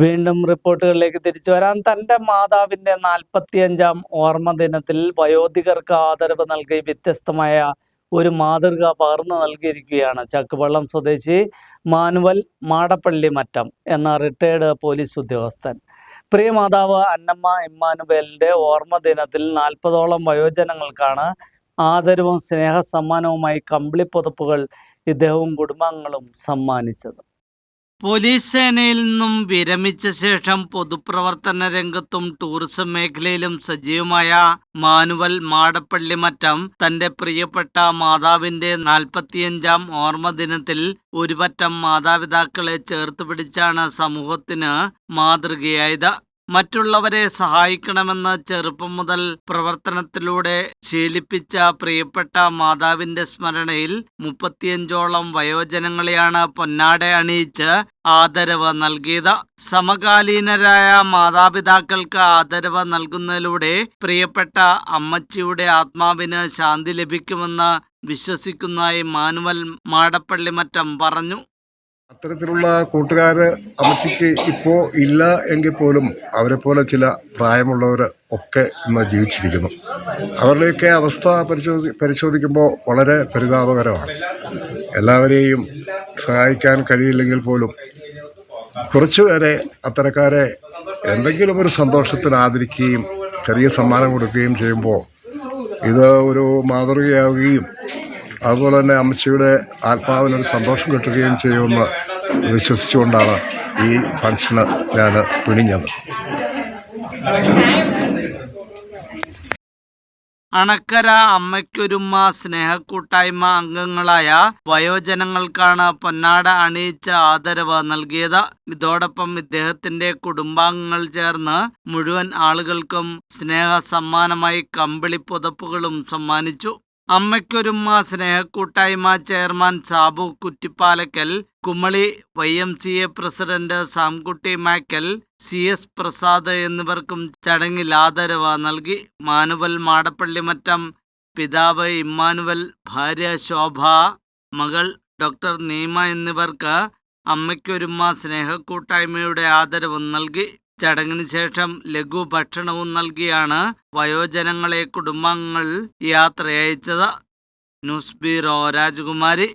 വീണ്ടും റിപ്പോർട്ടുകളിലേക്ക് തിരിച്ചു വരാം. തന്റെ മാതാവിന്റെ 45-ാം ഓർമ്മ ദിനത്തിൽ വയോധികർക്ക് ആദരവ് നൽകി വ്യത്യസ്തമായ ഒരു മാതൃക പകർന്നു നൽകിയിരിക്കുകയാണ് ചക്കുവള്ളം സ്വദേശി മാനുവൽ മാടപ്പള്ളി മറ്റം എന്ന റിട്ടയർഡ് പോലീസ് ഉദ്യോഗസ്ഥൻ. പ്രിയ മാതാവ് അന്നമ്മ ഇമ്മാനുവേലിന്റെ ഓർമ്മ ദിനത്തിൽ 40ഓളം വയോജനങ്ങൾക്കാണ് ആദരവും സ്നേഹ സമ്മാനവുമായി കമ്പിളിപ്പുതപ്പുകൾ ഇദ്ദേഹവും കുടുംബാംഗങ്ങളും സമ്മാനിച്ചത്. പോലീസ് സേനയിൽ നിന്നും വിരമിച്ച ശേഷം പൊതുപ്രവർത്തന രംഗത്തും ടൂറിസം മേഖലയിലും സജീവമായ മാനുവൽ മാടപ്പള്ളി മറ്റം തന്റെ പ്രിയപ്പെട്ട മാതാവിന്റെ 45-ാം ഓർമ്മ ദിനത്തിൽ ഒരുപറ്റം മാതാപിതാക്കളെ ചേർത്ത് പിടിച്ചാണ് സമൂഹത്തിന് മാതൃകയായത്. മറ്റുള്ളവരെ സഹായിക്കണമെന്ന് ചെറുപ്പം മുതൽ പ്രവർത്തനത്തിലൂടെ ശീലിപ്പിച്ച പ്രിയപ്പെട്ട മാതാവിന്റെ സ്മരണയിൽ 35ഓളം വയോജനങ്ങളെയാണ് പൊന്നാട അണിയിച്ച് ആദരവ് നൽകിയത്. സമകാലീനരായ മാതാപിതാക്കൾക്ക് ആദരവ് നൽകുന്നതിലൂടെ പ്രിയപ്പെട്ട അമ്മച്ചിയുടെ ആത്മാവിന് ശാന്തി ലഭിക്കുമെന്ന് വിശ്വസിക്കുന്നതായി മാനുവൽ മാടപ്പള്ളി മറ്റം പറഞ്ഞു. അത്തരത്തിലുള്ള കൂട്ടുകാർ അമ്മച്ചിക്ക് ഇപ്പോൾ ഇല്ല എങ്കിൽ പോലും അവരെ പോലെ ചില പ്രായമുള്ളവർ ഒക്കെ ഇന്ന് ജീവിച്ചിരിക്കുന്നു. അവരുടെയൊക്കെ അവസ്ഥ പരിശോധിക്കുമ്പോൾ വളരെ പരിതാപകരമാണ്. എല്ലാവരെയും സഹായിക്കാൻ കഴിയില്ലെങ്കിൽ പോലും കുറച്ചുപേരെ അത്തരക്കാരെ എന്തെങ്കിലും ഒരു സന്തോഷത്തിന് ആദരിക്കുകയും ചെറിയ സമ്മാനം കൊടുക്കുകയും ചെയ്യുമ്പോൾ ഇത് ഒരു മാതൃകയാവുകയും അതുപോലെ തന്നെ അമ്മച്ചിയുടെ ആത്മാവിനൊരു സന്തോഷം കിട്ടുകയും ചെയ്യുമെന്ന് വിശ്വസിച്ചുകൊണ്ടാണ് ഈ ഫംഗ്ഷന് ഞാൻ തുനിഞ്ഞത്. അണക്കര അമ്മയ്ക്കൊരുമ്മ സ്നേഹക്കൂട്ടായ്മ അംഗങ്ങളായ വയോജനങ്ങൾക്കാണ് പൊന്നാട അണിയിച്ച ആദരവ് നൽകിയത്. ഇതോടൊപ്പം ഇദ്ദേഹത്തിന്റെ കുടുംബാംഗങ്ങൾ ചേർന്ന് മുഴുവൻ ആളുകൾക്കും സ്നേഹ സമ്മാനമായി കമ്പിളി പുതപ്പുകളും സമ്മാനിച്ചു. അമ്മയ്ക്കൊരുമ്മ സ്നേഹക്കൂട്ടായ്മ chairman Sabu Kuttippalakkal, Kumily YMCA president Samkutty Makkal, CS Prasad എന്നിവർക്കും ചടങ്ങിൽ ആദരവ് നൽകി. മാനുവൽ മാടപ്പള്ളി മറ്റം പിതാവ് ഇമ്മാനുവൽ, ഭാര്യ ശോഭ, മകൾ ഡോക്ടർ നീമ എന്നിവർക്ക് അമ്മയ്ക്കൊരുമ്മ സ്നേഹക്കൂട്ടായ്മയുടെ ആദരവ് നൽകി. ചടങ്ങിന് ശേഷം ലഘു ഭക്ഷണവും നൽകിയാണ് വയോജനങ്ങളെ കുടുംബാംഗങ്ങൾ യാത്രയച്ചത്. ന്യൂസ് ബ്യൂറോ, രാജകുമാരി.